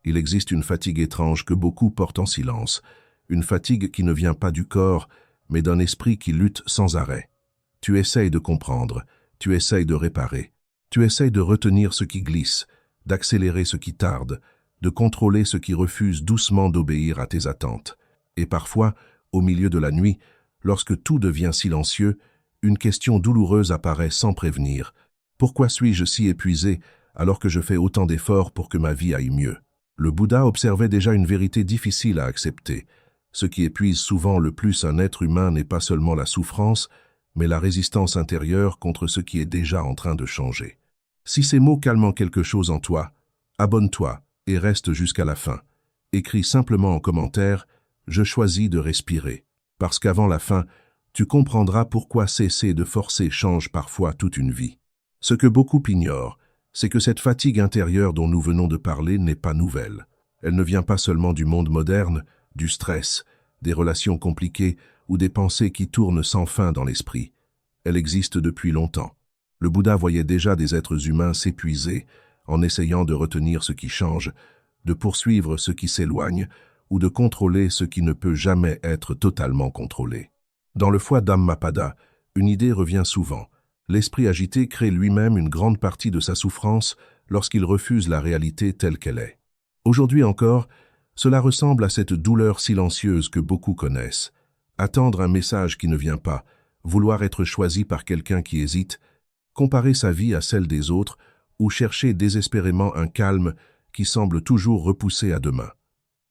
Il existe une fatigue étrange que beaucoup portent en silence, une fatigue qui ne vient pas du corps, mais d'un esprit qui lutte sans arrêt. Tu essayes de comprendre, tu essayes de réparer, tu essayes de retenir ce qui glisse, d'accélérer ce qui tarde, de contrôler ce qui refuse doucement d'obéir à tes attentes. Et parfois, au milieu de la nuit, lorsque tout devient silencieux, une question douloureuse apparaît sans prévenir. Pourquoi suis-je si épuisé alors que je fais autant d'efforts pour que ma vie aille mieux? Le Bouddha observait déjà une vérité difficile à accepter. Ce qui épuise souvent le plus un être humain n'est pas seulement la souffrance, mais la résistance intérieure contre ce qui est déjà en train de changer. Si ces mots calment quelque chose en toi, abonne-toi et reste jusqu'à la fin. Écris simplement en commentaire « Je choisis de respirer », parce qu'avant la fin, tu comprendras pourquoi cesser de forcer change parfois toute une vie. Ce que beaucoup ignorent, c'est que cette fatigue intérieure dont nous venons de parler n'est pas nouvelle. Elle ne vient pas seulement du monde moderne, du stress, des relations compliquées ou des pensées qui tournent sans fin dans l'esprit. Elle existe depuis longtemps. Le Bouddha voyait déjà des êtres humains s'épuiser en essayant de retenir ce qui change, de poursuivre ce qui s'éloigne ou de contrôler ce qui ne peut jamais être totalement contrôlé. Dans le foie Dhammapada, une idée revient souvent. L'esprit agité crée lui-même une grande partie de sa souffrance lorsqu'il refuse la réalité telle qu'elle est. Aujourd'hui encore, cela ressemble à cette douleur silencieuse que beaucoup connaissent. Attendre un message qui ne vient pas, vouloir être choisi par quelqu'un qui hésite, comparer sa vie à celle des autres ou chercher désespérément un calme qui semble toujours repoussé à demain.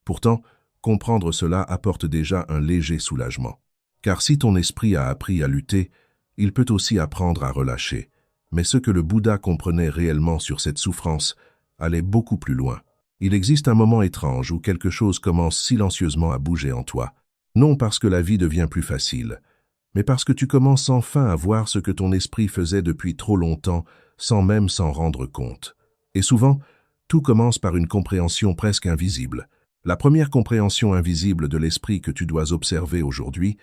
Pourtant, comprendre cela apporte déjà un léger soulagement. Car si ton esprit a appris à lutter, il peut aussi apprendre à relâcher. Mais ce que le Bouddha comprenait réellement sur cette souffrance allait beaucoup plus loin. Il existe un moment étrange où quelque chose commence silencieusement à bouger en toi. Non parce que la vie devient plus facile, mais parce que tu commences enfin à voir ce que ton esprit faisait depuis trop longtemps sans même s'en rendre compte. Et souvent, tout commence par une compréhension presque invisible. La première compréhension invisible de l'esprit que tu dois observer aujourd'hui,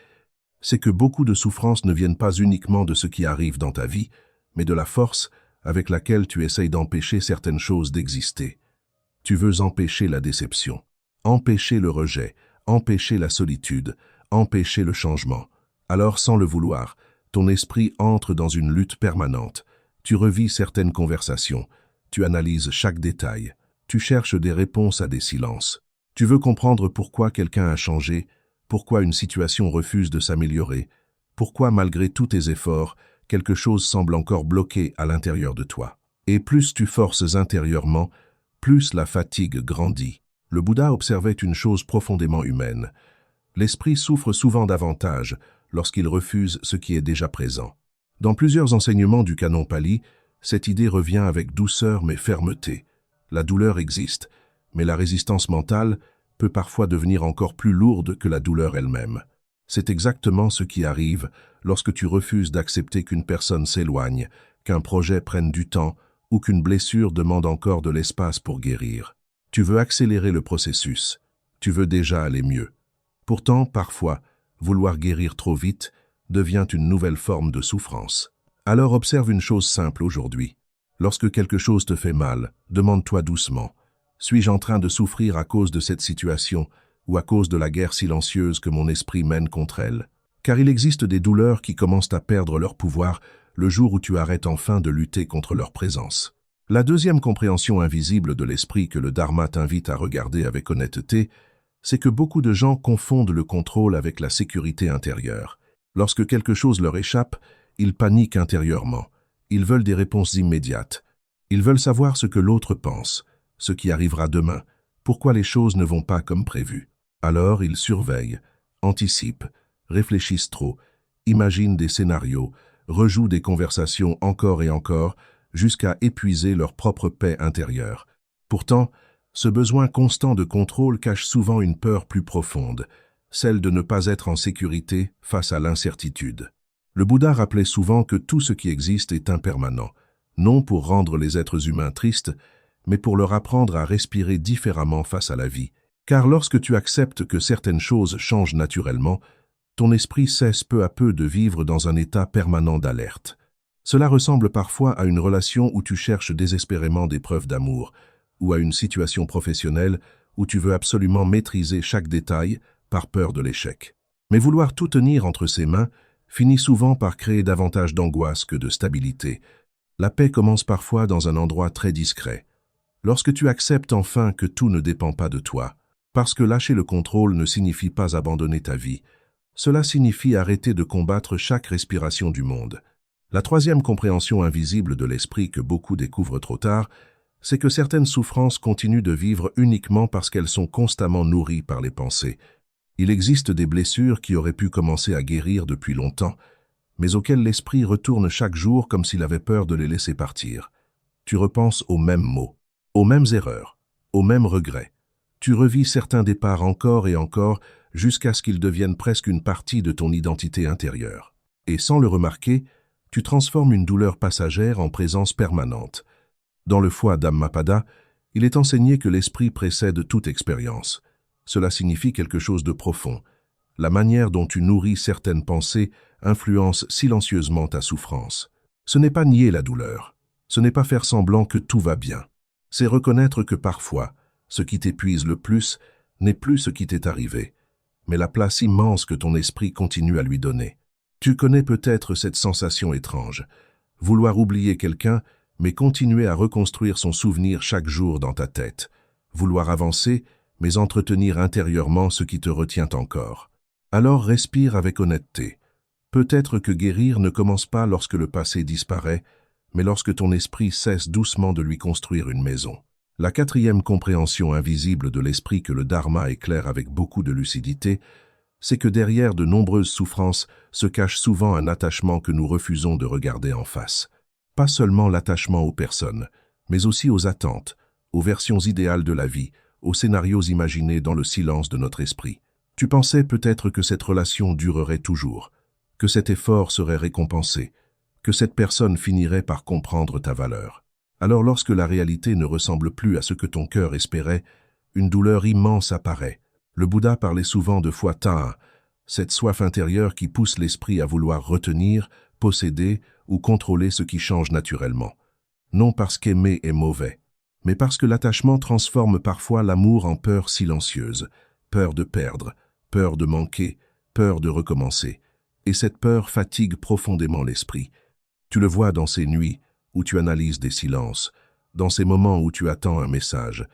c'est que beaucoup de souffrances ne viennent pas uniquement de ce qui arrive dans ta vie, mais de la force avec laquelle tu essayes d'empêcher certaines choses d'exister. Tu veux empêcher la déception, empêcher le rejet, empêcher la solitude, empêcher le changement. Alors, sans le vouloir, ton esprit entre dans une lutte permanente. Tu revis certaines conversations, tu analyses chaque détail, tu cherches des réponses à des silences. Tu veux comprendre pourquoi quelqu'un a changé, pourquoi une situation refuse de s'améliorer, pourquoi malgré tous tes efforts, quelque chose semble encore bloqué à l'intérieur de toi. Et plus tu forces intérieurement, plus la fatigue grandit. Le Bouddha observait une chose profondément humaine. L'esprit souffre souvent davantage lorsqu'il refuse ce qui est déjà présent. Dans plusieurs enseignements du canon pali, cette idée revient avec douceur mais fermeté. La douleur existe, mais la résistance mentale peut parfois devenir encore plus lourde que la douleur elle-même. C'est exactement ce qui arrive lorsque tu refuses d'accepter qu'une personne s'éloigne, qu'un projet prenne du temps ou qu'une blessure demande encore de l'espace pour guérir. Tu veux accélérer le processus, tu veux déjà aller mieux. Pourtant, parfois, vouloir guérir trop vite devient une nouvelle forme de souffrance. Alors observe une chose simple aujourd'hui. Lorsque quelque chose te fait mal, demande-toi doucement, suis-je en train de souffrir à cause de cette situation ou à cause de la guerre silencieuse que mon esprit mène contre elle? Car il existe des douleurs qui commencent à perdre leur pouvoir le jour où tu arrêtes enfin de lutter contre leur présence. La deuxième compréhension invisible de l'esprit que le Dharma t'invite à regarder avec honnêteté, c'est que beaucoup de gens confondent le contrôle avec la sécurité intérieure. Lorsque quelque chose leur échappe, ils paniquent intérieurement. Ils veulent des réponses immédiates. Ils veulent savoir ce que l'autre pense, ce qui arrivera demain, pourquoi les choses ne vont pas comme prévu. Alors ils surveillent, anticipent, réfléchissent trop, imaginent des scénarios, rejouent des conversations encore et encore, jusqu'à épuiser leur propre paix intérieure. Pourtant, ce besoin constant de contrôle cache souvent une peur plus profonde, celle de ne pas être en sécurité face à l'incertitude. Le Bouddha rappelait souvent que tout ce qui existe est impermanent, non pour rendre les êtres humains tristes, mais pour leur apprendre à respirer différemment face à la vie. Car lorsque tu acceptes que certaines choses changent naturellement, ton esprit cesse peu à peu de vivre dans un état permanent d'alerte. Cela ressemble parfois à une relation où tu cherches désespérément des preuves d'amour, ou à une situation professionnelle où tu veux absolument maîtriser chaque détail par peur de l'échec. Mais vouloir tout tenir entre ses mains finit souvent par créer davantage d'angoisse que de stabilité. La paix commence parfois dans un endroit très discret. Lorsque tu acceptes enfin que tout ne dépend pas de toi, parce que lâcher le contrôle ne signifie pas abandonner ta vie, cela signifie arrêter de combattre chaque respiration du monde. La troisième compréhension invisible de l'esprit que beaucoup découvrent trop tard, c'est que certaines souffrances continuent de vivre uniquement parce qu'elles sont constamment nourries par les pensées. Il existe des blessures qui auraient pu commencer à guérir depuis longtemps, mais auxquelles l'esprit retourne chaque jour comme s'il avait peur de les laisser partir. Tu repenses aux mêmes mots, aux mêmes erreurs, aux mêmes regrets. Tu revis certains départs encore et encore jusqu'à ce qu'ils deviennent presque une partie de ton identité intérieure. Et sans le remarquer, tu transformes une douleur passagère en présence permanente. Dans le foie Dhammapada, il est enseigné que l'esprit précède toute expérience. Cela signifie quelque chose de profond. La manière dont tu nourris certaines pensées influence silencieusement ta souffrance. Ce n'est pas nier la douleur. Ce n'est pas faire semblant que tout va bien. C'est reconnaître que parfois, ce qui t'épuise le plus n'est plus ce qui t'est arrivé, mais la place immense que ton esprit continue à lui donner. Tu connais peut-être cette sensation étrange. Vouloir oublier quelqu'un, mais continuer à reconstruire son souvenir chaque jour dans ta tête. Vouloir avancer, mais entretenir intérieurement ce qui te retient encore. Alors respire avec honnêteté. Peut-être que guérir ne commence pas lorsque le passé disparaît, mais lorsque ton esprit cesse doucement de lui construire une maison. La quatrième compréhension invisible de l'esprit que le Dharma éclaire avec beaucoup de lucidité, c'est que derrière de nombreuses souffrances se cache souvent un attachement que nous refusons de regarder en face. Pas seulement l'attachement aux personnes, mais aussi aux attentes, aux versions idéales de la vie, aux scénarios imaginés dans le silence de notre esprit. Tu pensais peut-être que cette relation durerait toujours, que cet effort serait récompensé, que cette personne finirait par comprendre ta valeur. Alors lorsque la réalité ne ressemble plus à ce que ton cœur espérait, une douleur immense apparaît. Le Bouddha parlait souvent de foi taha, cette soif intérieure qui pousse l'esprit à vouloir retenir, posséder ou contrôler ce qui change naturellement. Non parce qu'aimer est mauvais, mais parce que l'attachement transforme parfois l'amour en peur silencieuse, peur de perdre, peur de manquer, peur de recommencer. Et cette peur fatigue profondément l'esprit. Tu le vois dans ces nuits où tu analyses des silences, dans ces moments où tu attends un message,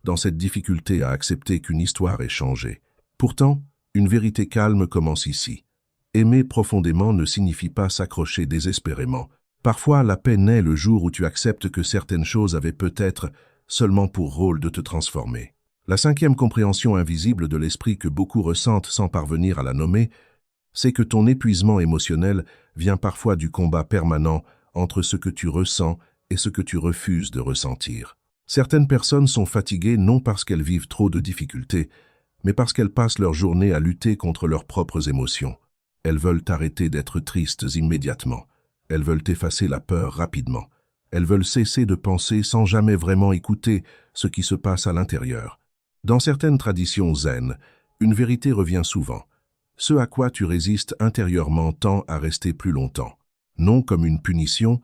dans cette difficulté à accepter qu'une histoire est changée. Pourtant, une vérité calme commence ici. Aimer profondément ne signifie pas s'accrocher désespérément. Parfois, la paix naît le jour où tu acceptes que certaines choses avaient peut-être seulement pour rôle de te transformer. La cinquième compréhension invisible de l'esprit que beaucoup ressentent sans parvenir à la nommer, c'est que ton épuisement émotionnel vient parfois du combat permanent entre ce que tu ressens et ce que tu refuses de ressentir. Certaines personnes sont fatiguées non parce qu'elles vivent trop de difficultés, mais parce qu'elles passent leur journée à lutter contre leurs propres émotions. Elles veulent arrêter d'être tristes immédiatement. Elles veulent effacer la peur rapidement. Elles veulent cesser de penser sans jamais vraiment écouter ce qui se passe à l'intérieur. Dans certaines traditions zen, une vérité revient souvent. Ce à quoi tu résistes intérieurement tend à rester plus longtemps. Non comme une punition,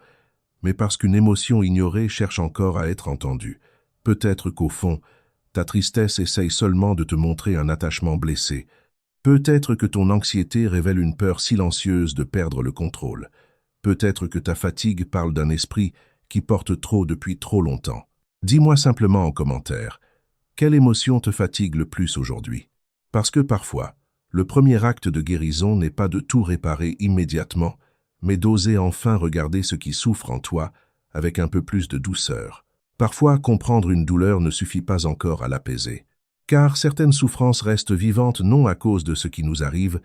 mais parce qu'une émotion ignorée cherche encore à être entendue. Peut-être qu'au fond, ta tristesse essaye seulement de te montrer un attachement blessé. Peut-être que ton anxiété révèle une peur silencieuse de perdre le contrôle. Peut-être que ta fatigue parle d'un esprit qui porte trop depuis trop longtemps. Dis-moi simplement en commentaire, quelle émotion te fatigue le plus aujourd'hui? Parce que parfois, le premier acte de guérison n'est pas de tout réparer immédiatement, mais d'oser enfin regarder ce qui souffre en toi avec un peu plus de douceur. Parfois, comprendre une douleur ne suffit pas encore à l'apaiser. Car certaines souffrances restent vivantes non à cause de ce qui nous arrive,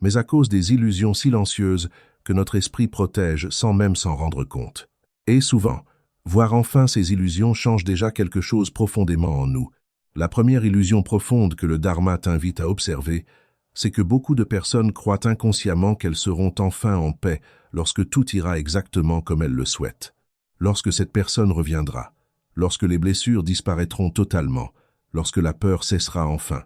mais à cause des illusions silencieuses que notre esprit protège sans même s'en rendre compte. Et souvent, voir enfin ces illusions change déjà quelque chose profondément en nous. La première illusion profonde que le Dharma t'invite à observer, c'est que beaucoup de personnes croient inconsciemment qu'elles seront enfin en paix lorsque tout ira exactement comme elles le souhaitent. Lorsque cette personne reviendra, lorsque les blessures disparaîtront totalement, lorsque la peur cessera enfin,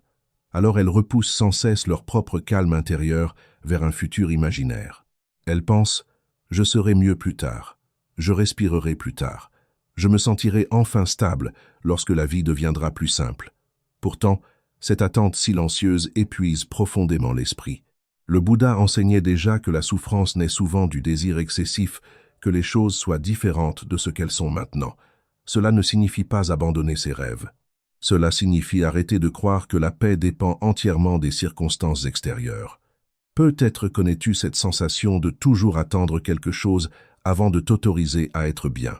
alors elles repoussent sans cesse leur propre calme intérieur vers un futur imaginaire. Elles pensent « je serai mieux plus tard, je respirerai plus tard, Je me sentirai enfin stable lorsque la vie deviendra plus simple. Pourtant, cette attente silencieuse épuise profondément l'esprit. Le Bouddha enseignait déjà que la souffrance naît souvent du désir excessif que les choses soient différentes de ce qu'elles sont maintenant. Cela ne signifie pas abandonner ses rêves. Cela signifie arrêter de croire que la paix dépend entièrement des circonstances extérieures. Peut-être connais-tu cette sensation de toujours attendre quelque chose avant de t'autoriser à être bien.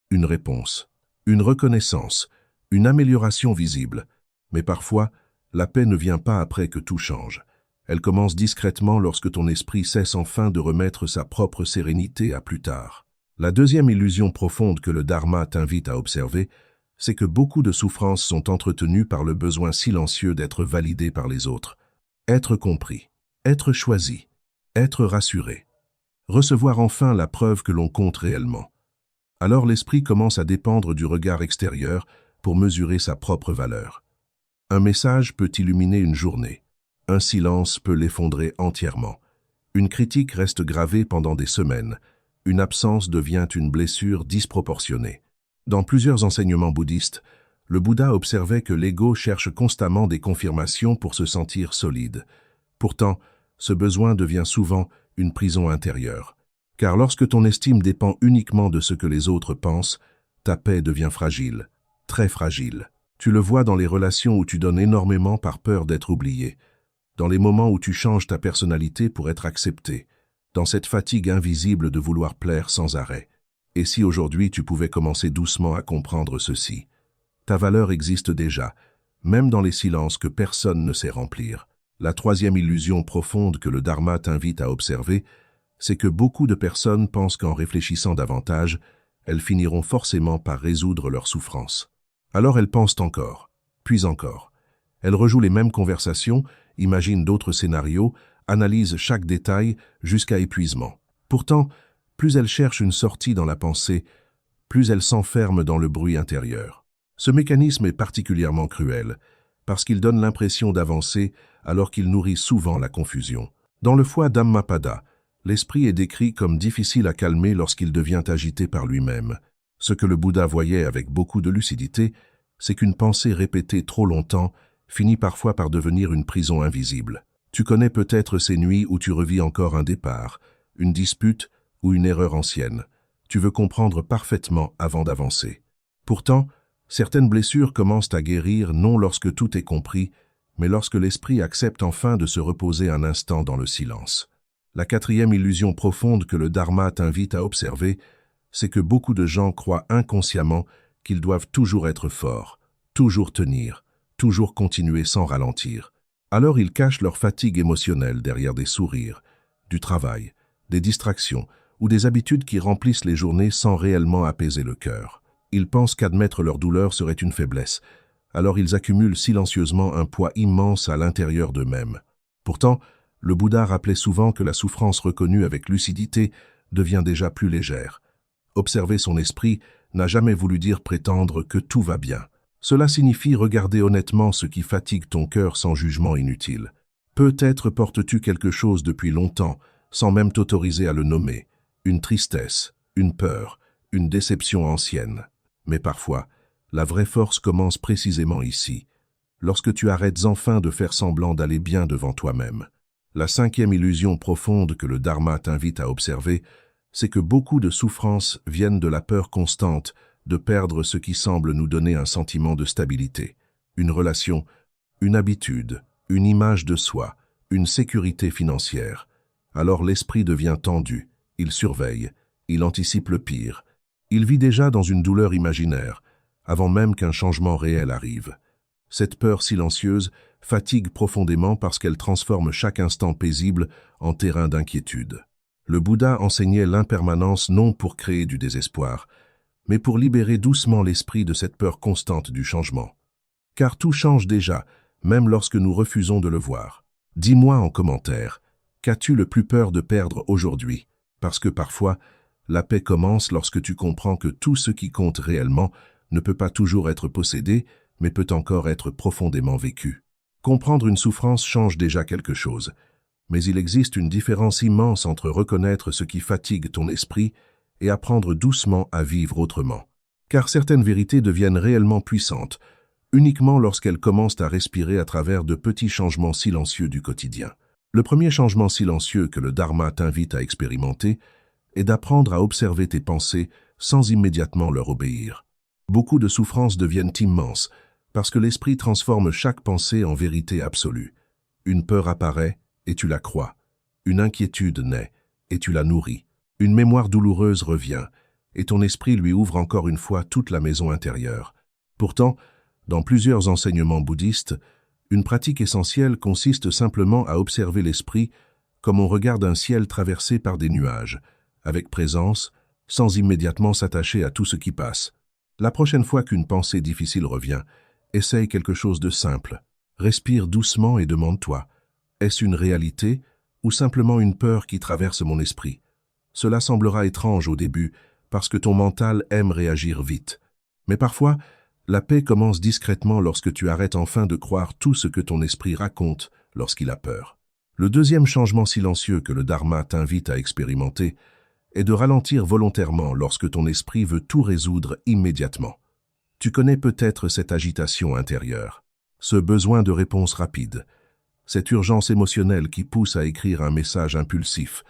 Une réponse, une reconnaissance, une amélioration visible. Mais parfois, la paix ne vient pas après que tout change. Elle commence discrètement lorsque ton esprit cesse enfin de remettre sa propre sérénité à plus tard. La deuxième illusion profonde que le Dharma t'invite à observer, c'est que beaucoup de souffrances sont entretenues par le besoin silencieux d'être validé par les autres. Être compris, être choisi, être rassuré. Recevoir enfin la preuve que l'on compte réellement. Alors l'esprit commence à dépendre du regard extérieur pour mesurer sa propre valeur. Un message peut illuminer une journée. Un silence peut l'effondrer entièrement. Une critique reste gravée pendant des semaines. Une absence devient une blessure disproportionnée. Dans plusieurs enseignements bouddhistes, le Bouddha observait que l'ego cherche constamment des confirmations pour se sentir solide. Pourtant, ce besoin devient souvent une prison intérieure. Car lorsque ton estime dépend uniquement de ce que les autres pensent, ta paix devient fragile, très fragile. Tu le vois dans les relations où tu donnes énormément par peur d'être oublié, dans les moments où tu changes ta personnalité pour être accepté, dans cette fatigue invisible de vouloir plaire sans arrêt. Et si aujourd'hui tu pouvais commencer doucement à comprendre ceci? Ta valeur existe déjà, même dans les silences que personne ne sait remplir. La troisième illusion profonde que le Dharma t'invite à observer, c'est que beaucoup de personnes pensent qu'en réfléchissant davantage, elles finiront forcément par résoudre leur souffrance. Alors elles pensent encore, puis encore. Elles rejouent les mêmes conversations, imaginent d'autres scénarios, analysent chaque détail jusqu'à épuisement. Pourtant, plus elles cherchent une sortie dans la pensée, plus elles s'enferment dans le bruit intérieur. Ce mécanisme est particulièrement cruel, parce qu'il donne l'impression d'avancer alors qu'il nourrit souvent la confusion. Dans le foie Dhammapada, l'esprit est décrit comme difficile à calmer lorsqu'il devient agité par lui-même. Ce que le Bouddha voyait avec beaucoup de lucidité, c'est qu'une pensée répétée trop longtemps finit parfois par devenir une prison invisible. Tu connais peut-être ces nuits où tu revis encore un départ, une dispute ou une erreur ancienne. Tu veux comprendre parfaitement avant d'avancer. Pourtant, certaines blessures commencent à guérir non lorsque tout est compris, mais lorsque l'esprit accepte enfin de se reposer un instant dans le silence. La quatrième illusion profonde que le Dharma t'invite à observer, c'est que beaucoup de gens croient inconsciemment qu'ils doivent toujours être forts, toujours tenir, toujours continuer sans ralentir. Alors ils cachent leur fatigue émotionnelle derrière des sourires, du travail, des distractions ou des habitudes qui remplissent les journées sans réellement apaiser le cœur. Ils pensent qu'admettre leur douleur serait une faiblesse, alors ils accumulent silencieusement un poids immense à l'intérieur d'eux-mêmes. Pourtant, le Bouddha rappelait souvent que la souffrance reconnue avec lucidité devient déjà plus légère. Observer son esprit n'a jamais voulu dire prétendre que tout va bien. Cela signifie regarder honnêtement ce qui fatigue ton cœur sans jugement inutile. Peut-être portes-tu quelque chose depuis longtemps, sans même t'autoriser à le nommer. Une tristesse, une peur, une déception ancienne. Mais parfois, la vraie force commence précisément ici, lorsque tu arrêtes enfin de faire semblant d'aller bien devant toi-même. La cinquième illusion profonde que le Dharma t'invite à observer, c'est que beaucoup de souffrances viennent de la peur constante de perdre ce qui semble nous donner un sentiment de stabilité, une relation, une habitude, une image de soi, une sécurité financière. Alors l'esprit devient tendu, il surveille, il anticipe le pire, il vit déjà dans une douleur imaginaire, avant même qu'un changement réel arrive. Cette peur silencieuse fatigue profondément parce qu'elle transforme chaque instant paisible en terrain d'inquiétude. Le Bouddha enseignait l'impermanence non pour créer du désespoir, mais pour libérer doucement l'esprit de cette peur constante du changement. Car tout change déjà, même lorsque nous refusons de le voir. Dis-moi en commentaire, qu'as-tu le plus peur de perdre aujourd'hui? Parce que parfois, la paix commence lorsque tu comprends que tout ce qui compte réellement ne peut pas toujours être possédé, mais peut encore être profondément vécu. Comprendre une souffrance change déjà quelque chose, mais il existe une différence immense entre reconnaître ce qui fatigue ton esprit et apprendre doucement à vivre autrement. Car certaines vérités deviennent réellement puissantes, uniquement lorsqu'elles commencent à respirer à travers de petits changements silencieux du quotidien. Le premier changement silencieux que le Dharma t'invite à expérimenter est d'apprendre à observer tes pensées sans immédiatement leur obéir. Beaucoup de souffrances deviennent immenses parce que l'esprit transforme chaque pensée en vérité absolue. Une peur apparaît et tu la crois. Une inquiétude naît et tu la nourris. Une mémoire douloureuse revient et ton esprit lui ouvre encore une fois toute la maison intérieure. Pourtant, dans plusieurs enseignements bouddhistes, une pratique essentielle consiste simplement à observer l'esprit comme on regarde un ciel traversé par des nuages, avec présence, sans immédiatement s'attacher à tout ce qui passe. La prochaine fois qu'une pensée difficile revient, essaye quelque chose de simple. Respire doucement et demande-toi, est-ce une réalité ou simplement une peur qui traverse mon esprit? Cela semblera étrange au début parce que ton mental aime réagir vite. Mais parfois, la paix commence discrètement lorsque tu arrêtes enfin de croire tout ce que ton esprit raconte lorsqu'il a peur. Le deuxième changement silencieux que le Dharma t'invite à expérimenter est de ralentir volontairement lorsque ton esprit veut tout résoudre immédiatement. Tu connais peut-être cette agitation intérieure, ce besoin de réponse rapide, cette urgence émotionnelle qui pousse à écrire un message impulsif,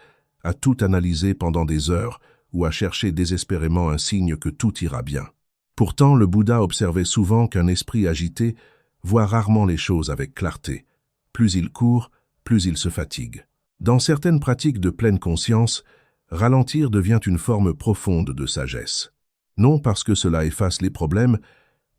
à tout analyser pendant des heures ou à chercher désespérément un signe que tout ira bien. Pourtant, le Bouddha observait souvent qu'un esprit agité voit rarement les choses avec clarté. Plus il court, plus il se fatigue. Dans certaines pratiques de pleine conscience, ralentir devient une forme profonde de sagesse. Non parce que cela efface les problèmes,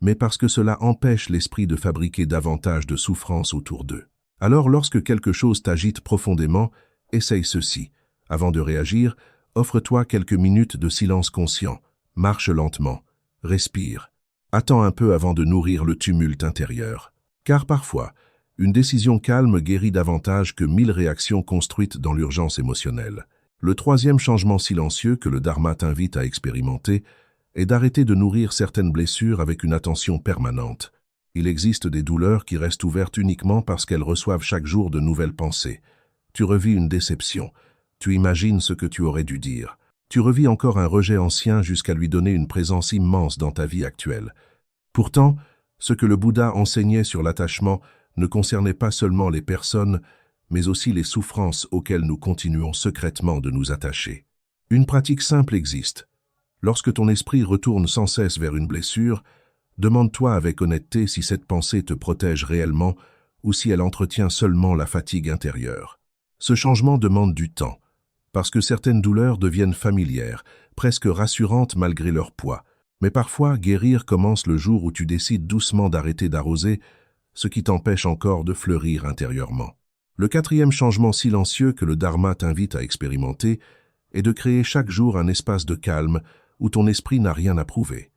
mais parce que cela empêche l'esprit de fabriquer davantage de souffrance autour d'eux. Alors lorsque quelque chose t'agite profondément, essaye ceci. Avant de réagir, offre-toi quelques minutes de silence conscient. Marche lentement. Respire. Attends un peu avant de nourrir le tumulte intérieur. Car parfois, une décision calme guérit davantage que 1000 réactions construites dans l'urgence émotionnelle. Le troisième changement silencieux que le Dharma t'invite à expérimenter est d'arrêter de nourrir certaines blessures avec une attention permanente. Il existe des douleurs qui restent ouvertes uniquement parce qu'elles reçoivent chaque jour de nouvelles pensées. Tu revis une déception. Tu imagines ce que tu aurais dû dire. Tu revis encore un rejet ancien jusqu'à lui donner une présence immense dans ta vie actuelle. Pourtant, ce que le Bouddha enseignait sur l'attachement ne concernait pas seulement les personnes, mais aussi les souffrances auxquelles nous continuons secrètement de nous attacher. Une pratique simple existe. Lorsque ton esprit retourne sans cesse vers une blessure, demande-toi avec honnêteté si cette pensée te protège réellement ou si elle entretient seulement la fatigue intérieure. Ce changement demande du temps, parce que certaines douleurs deviennent familières, presque rassurantes malgré leur poids. Mais parfois, guérir commence le jour où tu décides doucement d'arrêter d'arroser, ce qui t'empêche encore de fleurir intérieurement. Le quatrième changement silencieux que le Dharma t'invite à expérimenter est de créer chaque jour un espace de calme où ton esprit n'a rien à prouver.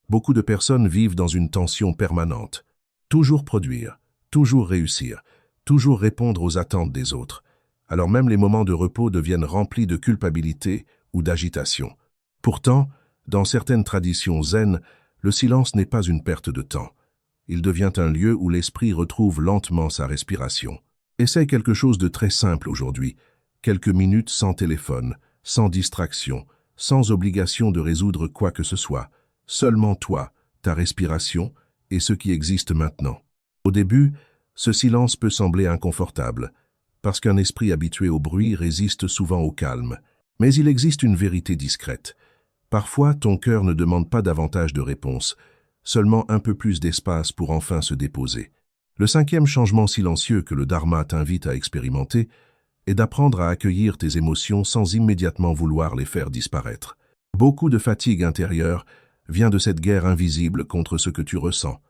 Beaucoup de personnes vivent dans une tension permanente. Toujours produire, toujours réussir, toujours répondre aux attentes des autres. Alors même les moments de repos deviennent remplis de culpabilité ou d'agitation. Pourtant, dans certaines traditions zen, le silence n'est pas une perte de temps. Il devient un lieu où l'esprit retrouve lentement sa respiration. Essaye quelque chose de très simple aujourd'hui. Quelques minutes sans téléphone, sans distraction, sans obligation de résoudre quoi que ce soit. Seulement toi, ta respiration et ce qui existe maintenant. Au début, ce silence peut sembler inconfortable, parce qu'un esprit habitué au bruit résiste souvent au calme. Mais il existe une vérité discrète. Parfois, ton cœur ne demande pas davantage de réponses, seulement un peu plus d'espace pour enfin se déposer. Le cinquième changement silencieux que le Dharma t'invite à expérimenter est d'apprendre à accueillir tes émotions sans immédiatement vouloir les faire disparaître. Beaucoup de fatigue intérieure vient de cette guerre invisible contre ce que tu ressens.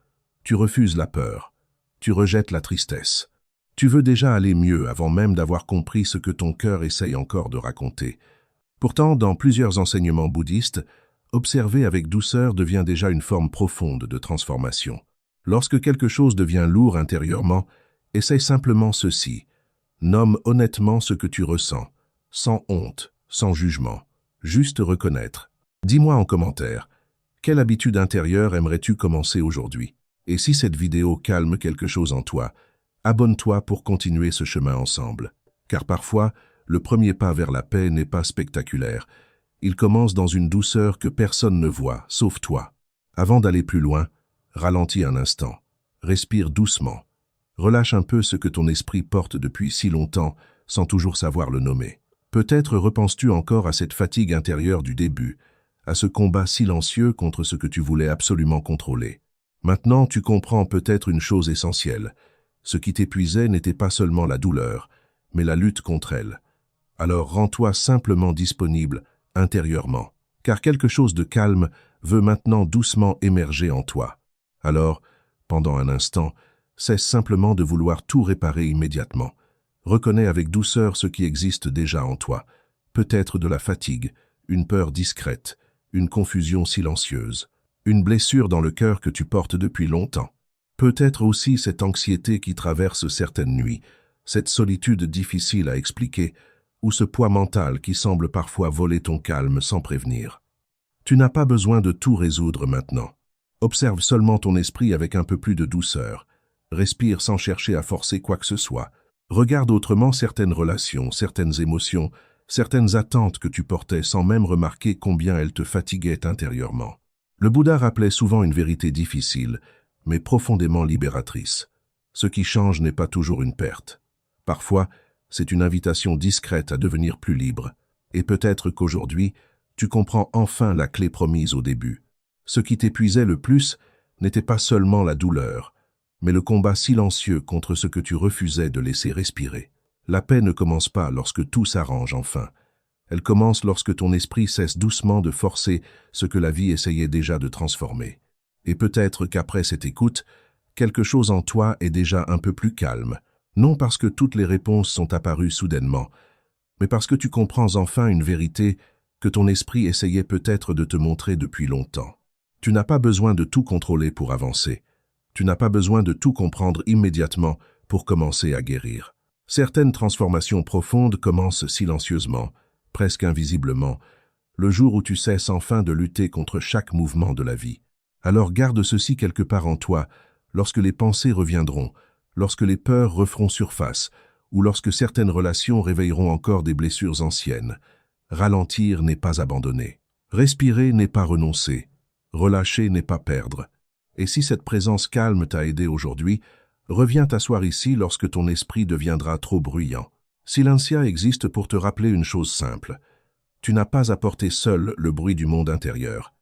Tu refuses la peur. Tu rejettes la tristesse. Tu veux déjà aller mieux avant même d'avoir compris ce que ton cœur essaye encore de raconter. Pourtant, dans plusieurs enseignements bouddhistes, observer avec douceur devient déjà une forme profonde de transformation. Lorsque quelque chose devient lourd intérieurement, essaye simplement ceci. Nomme honnêtement ce que tu ressens, sans honte, sans jugement. Juste reconnaître. Dis-moi en commentaire, quelle habitude intérieure aimerais-tu commencer aujourd'hui? Et si cette vidéo calme quelque chose en toi, abonne-toi pour continuer ce chemin ensemble. Car parfois, le premier pas vers la paix n'est pas spectaculaire. Il commence dans une douceur que personne ne voit, sauf toi. Avant d'aller plus loin, ralentis un instant. Respire doucement. Relâche un peu ce que ton esprit porte depuis si longtemps, sans toujours savoir le nommer. Peut-être repenses-tu encore à cette fatigue intérieure du début, à ce combat silencieux contre ce que tu voulais absolument contrôler. Maintenant, tu comprends peut-être une chose essentielle. Ce qui t'épuisait n'était pas seulement la douleur, mais la lutte contre elle. Alors rends-toi simplement disponible intérieurement, car quelque chose de calme veut maintenant doucement émerger en toi. Alors, pendant un instant, cesse simplement de vouloir tout réparer immédiatement. Reconnais avec douceur ce qui existe déjà en toi, peut-être de la fatigue, une peur discrète, une confusion silencieuse, une blessure dans le cœur que tu portes depuis longtemps. Peut-être aussi cette anxiété qui traverse certaines nuits, cette solitude difficile à expliquer, ou ce poids mental qui semble parfois voler ton calme sans prévenir. Tu n'as pas besoin de tout résoudre maintenant. Observe seulement ton esprit avec un peu plus de douceur. Respire sans chercher à forcer quoi que ce soit. Regarde autrement certaines relations, certaines émotions, certaines attentes que tu portais sans même remarquer combien elles te fatiguaient intérieurement. Le Bouddha rappelait souvent une vérité difficile, mais profondément libératrice. Ce qui change n'est pas toujours une perte. Parfois, c'est une invitation discrète à devenir plus libre. Et peut-être qu'aujourd'hui, tu comprends enfin la clé promise au début. Ce qui t'épuisait le plus n'était pas seulement la douleur, mais le combat silencieux contre ce que tu refusais de laisser respirer. La paix ne commence pas lorsque tout s'arrange enfin. Elle commence lorsque ton esprit cesse doucement de forcer ce que la vie essayait déjà de transformer. Et peut-être qu'après cette écoute, quelque chose en toi est déjà un peu plus calme, non parce que toutes les réponses sont apparues soudainement, mais parce que tu comprends enfin une vérité que ton esprit essayait peut-être de te montrer depuis longtemps. Tu n'as pas besoin de tout contrôler pour avancer. Tu n'as pas besoin de tout comprendre immédiatement pour commencer à guérir. Certaines transformations profondes commencent silencieusement, presque invisiblement, le jour où tu cesses enfin de lutter contre chaque mouvement de la vie. Alors garde ceci quelque part en toi, lorsque les pensées reviendront, lorsque les peurs referont surface, ou lorsque certaines relations réveilleront encore des blessures anciennes. Ralentir n'est pas abandonner. Respirer n'est pas renoncer. Relâcher n'est pas perdre. Et si cette présence calme t'a aidé aujourd'hui, reviens t'asseoir ici lorsque ton esprit deviendra trop bruyant. Silencia existe pour te rappeler une chose simple. Tu n'as pas à porter seul le bruit du monde intérieur.